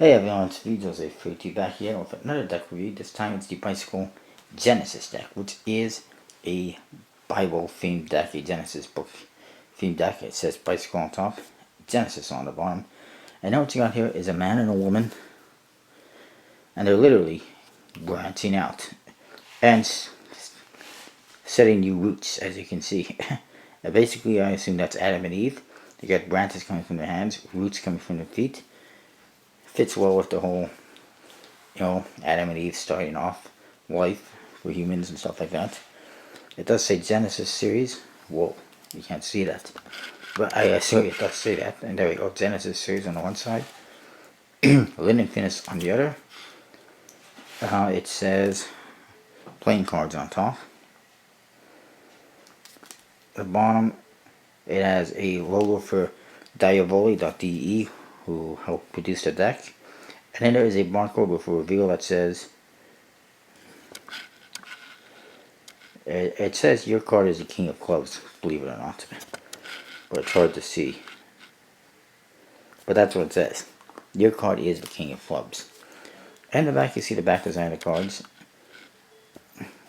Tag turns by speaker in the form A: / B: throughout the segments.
A: Hey everyone, it's Jose Fruity back here with another deck review. This time it's the Bicycle Genesis deck, which is a Bible themed deck, a Genesis book themed deck. It says Bicycle on top, Genesis on the bottom. And now what you got here is a man and a woman, and they're literally branching out and setting new roots, as you can see. And basically, I assume that's Adam and Eve. They got branches coming from their hands, roots coming from their feet. Fits well with the whole, Adam and Eve starting off life for humans and stuff like that. It does say Genesis series. Whoa, you can't see that. But I assure you it does say that. And there we go, Genesis series on the one side. Linen Finish on the other. It says playing cards on top. At the bottom, it has a logo for Diavoli.de, who helped produce the deck. And then there is a barcode with a reveal that says, it says your card is the King of Clubs, believe it or not. But it's hard to see. But that's what it says. Your card is the King of Clubs. And in the back, you see the back design of the cards,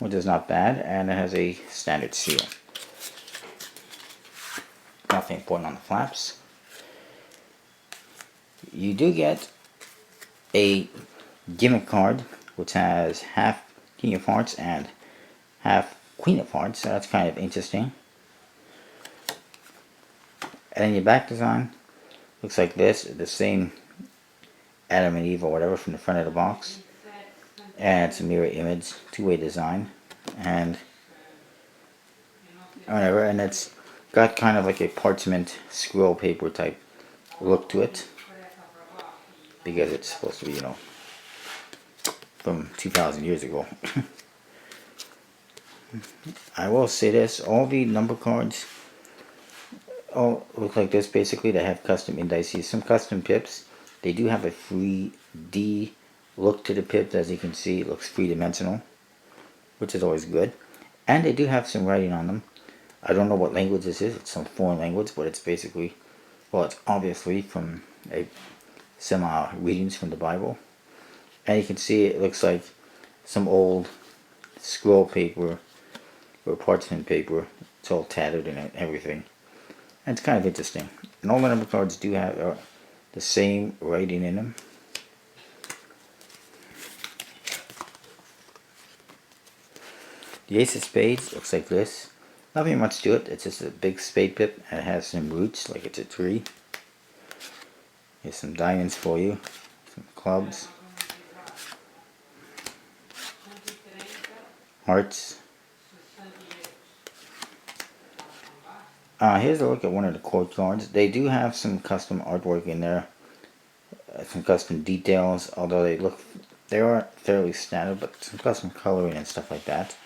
A: which is not bad, and it has a standard seal. Nothing important on the flaps. You do get a gimmick card, which has half King of Hearts and half Queen of Hearts, so that's kind of interesting. And then your back design looks like this, the same Adam and Eve or whatever from the front of the box. And it's a mirror image, two-way design, and whatever, and it's got kind of like a parchment scroll paper type look to it, because it's supposed to be, from 2,000 years ago. I will say this, all the number cards all look like this basically. They have custom indices, some custom pips. They do have a 3D look to the pips, as you can see. It looks three-dimensional, which is always good. And they do have some writing on them. I don't know what language this is. It's some foreign language, but it's basically, well, it's obviously from some readings from the Bible. And you can see it looks like some old scroll paper or parchment paper. It's all tattered and everything. And it's kind of interesting. And all the number cards do have the same writing in them. The Ace of Spades looks like this. Nothing much to it. It's just a big spade pip, and it has some roots like it's a tree. Here's some diamonds for you. Some clubs. Hearts. Here's a look at one of the court cards. They do have some custom artwork in there. Some custom details, although they are fairly standard, but some custom coloring and stuff like that.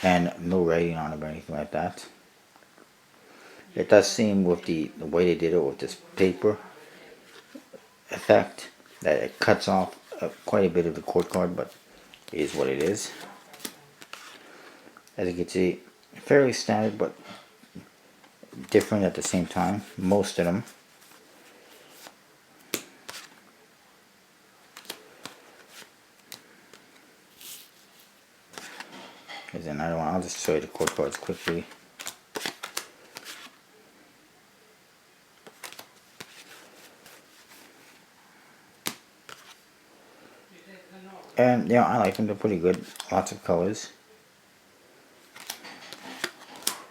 A: And no writing on them or anything like that. It does seem with the way they did it with this paper effect that it cuts off quite a bit of the court card, but it is what it is. As you can see, fairly standard but different at the same time, most of them. Here's another one. I'll just show you the court cards quickly. And yeah, I like them. They're pretty good. Lots of colors.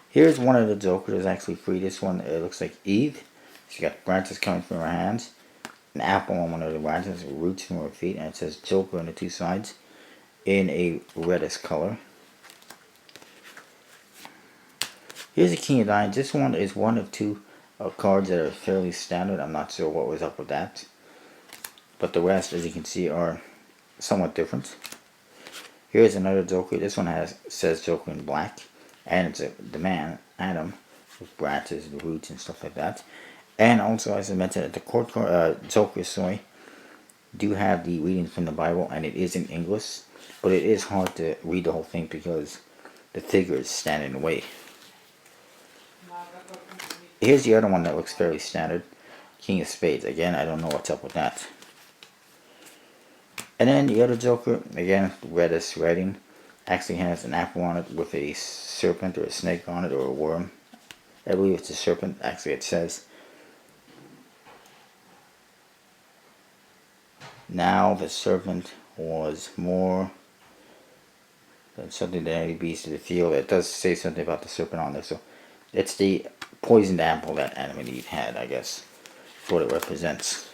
A: Here's one of the Jokers. There's actually three. This one, it looks like Eve. She's got branches coming from her hands. An apple on one of the branches, roots from her feet, and it says Joker on the two sides in a reddish color. Here's the King of Diamonds. This one is one of two cards that are fairly standard. I'm not sure what was up with that. But the rest, as you can see, are somewhat different. Here's another Joker. This one says Joker in black. And it's the man, Adam, with branches, the roots, and stuff like that. And also, as I mentioned, the court Jokers, do have the readings from the Bible, and it is in English. But it is hard to read the whole thing because the figures stand in the way. Here's the other one that looks fairly standard. King of Spades. Again, I don't know what's up with that. And then the other Joker, again, reddish writing, actually has an apple on it with a serpent or a snake on it or a worm. I believe it's a serpent. Actually, it says, now the serpent was more than something that any beast of the field. It does say something about the serpent on there. So it's the poisoned apple that Adam and Eve had, I guess. That's what it represents.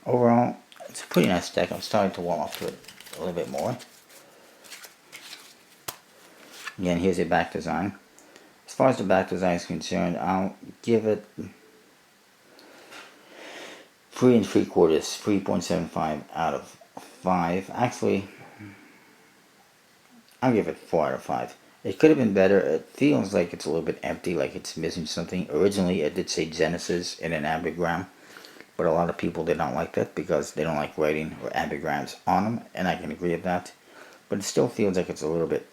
A: Overall, it's a pretty nice deck. I'm starting to warm up to it a little bit more. Again, here's a back design. As far as the back design is concerned, I'll give it 3 3/4, 3.75 out of 5. Actually, I'll give it 4 out of 5. It could have been better. It feels like it's a little bit empty, like it's missing something. Originally, it did say Genesis in an ambigram, but a lot of people did not like that because they don't like writing or ambigrams on them, and I can agree with that. But it still feels like it's a little bit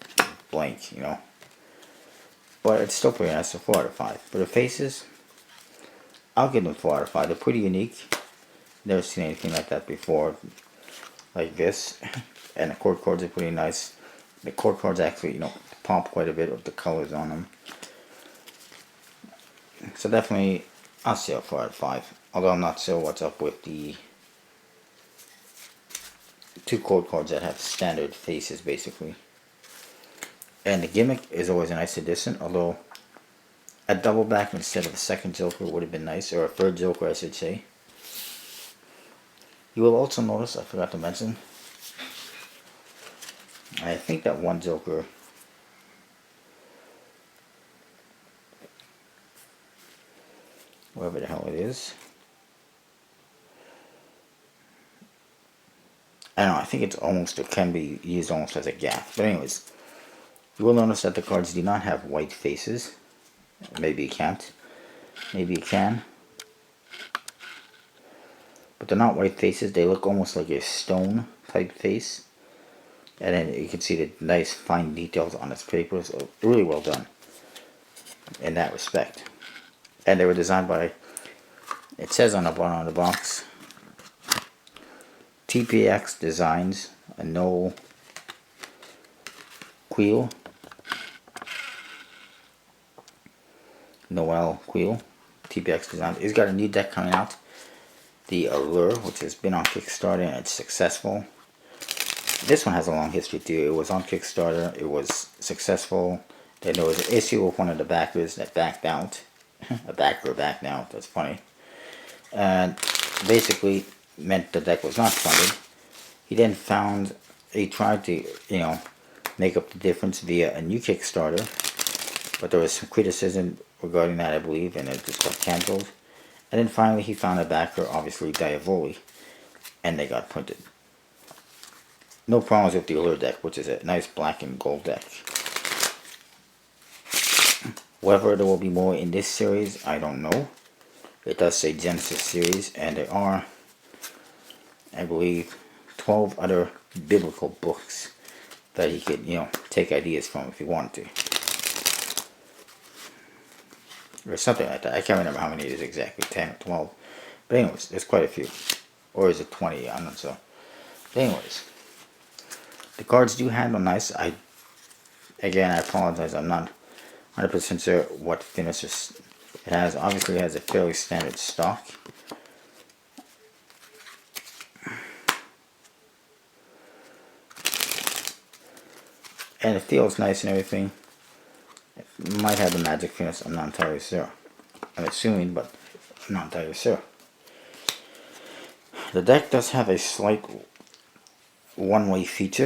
A: blank, you know. But it's still pretty nice, so 4 out of 5. For the faces, I'll give them 4 out of 5. They're pretty unique. Never seen anything like that before, like this. And the chord cards are pretty nice. The chord cards actually, you know, pop quite a bit with the colors on them. So definitely, I'll say a 4 out of 5. Although I'm not sure what's up with the 2 chord cards that have standard faces, basically. And the gimmick is always a nice addition, although a double back instead of a second Joker would have been nice, or a third Joker I should say. You will also notice, I forgot to mention, I think that one Joker wherever the hell it is, I don't know, I think it's almost, it can be used almost as a gaff. But anyways, you will notice that the cards do not have white faces. Maybe you can't. Maybe you can. But they're not white faces. They look almost like a stone type face. And then you can see the nice fine details on its paper. So really well done in that respect. And they were designed by, it says on the bottom of the box, TPX Designs, a Noel Queel. Noel Queel, TPX Designs. He's got a new deck coming out, the Allure, which has been on Kickstarter and it's successful. This one has a long history too. It was on Kickstarter, it was successful. Then there was an issue with one of the backers that backed out. A backer backed out, that's funny. And basically meant the deck was not funded. He tried to, you know, make up the difference via a new Kickstarter. But there was some criticism regarding that, I believe, and it just got cancelled. And then finally he found a backer, obviously Diavoli, and they got printed. No problems with the Allure deck, which is a nice black and gold deck. Whether there will be more in this series, I don't know. It does say Genesis series, and there are, I believe, 12 other biblical books that he could, you know, take ideas from if he wanted to. Or something like that. I can't remember how many it is exactly, 10 or 12. But anyways, there's quite a few. Or is it 20? I'm not sure. But anyways, the cards do handle nice. Again, I apologize. I'm not 100% sure what finishes it has. Obviously, it has a fairly standard stock. And it feels nice and everything. It might have the magic finish. I'm not entirely sure. I'm assuming, but I'm not entirely sure. The deck does have a slight one-way feature.